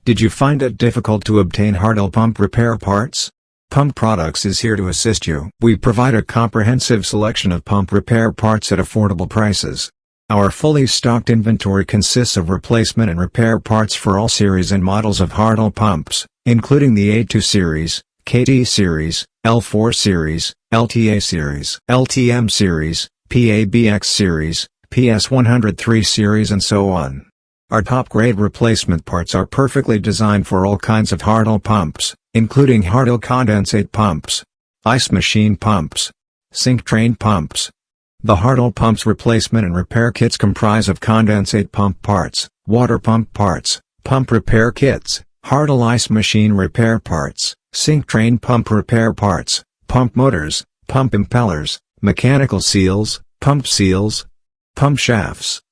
Did you find it difficult to obtain Hartell pump repair parts? Pump Products is here to assist you. We provide a comprehensive selection of pump repair parts at affordable prices. Our fully stocked inventory consists of replacement and repair parts for all series and models of Hartell pumps, including the A2 series, KT series, L4 series, LTA series, LTM series, PABX series, PS103 series and so on. Our top-grade replacement parts are perfectly designed for all kinds of Hartell pumps, including Hartell condensate pumps, ice machine pumps, sink train pumps. The Hartell Pumps replacement and repair kits comprise of condensate pump parts, water pump parts, pump repair kits, Hartell ice machine repair parts, sink train pump repair parts, pump motors, pump impellers, mechanical seals, pump shafts,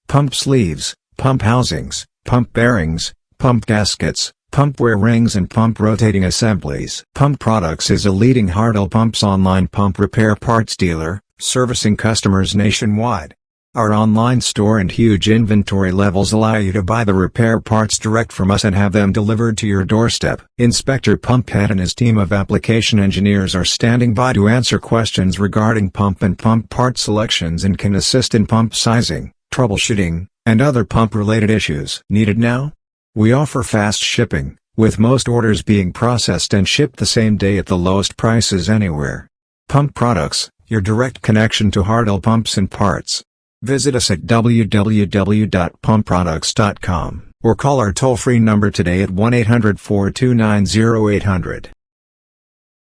pump sleeves, pump housings, pump bearings, pump gaskets, pump wear rings and pump rotating assemblies. Pump Products is a leading Hartell Pumps online pump repair parts dealer, servicing customers nationwide. Our online store and huge inventory levels allow you to buy the repair parts direct from us and have them delivered to your doorstep. Inspector Pumphead and his team of application engineers are standing by to answer questions regarding pump and pump part selections and can assist in pump sizing, troubleshooting, and other pump-related issues. Needed now? We offer fast shipping, with most orders being processed and shipped the same day at the lowest prices anywhere. Pump Products, your direct connection to Hartell Pumps and Parts. Visit us at www.pumpproducts.com or call our toll-free number today at 1-800-429-0800.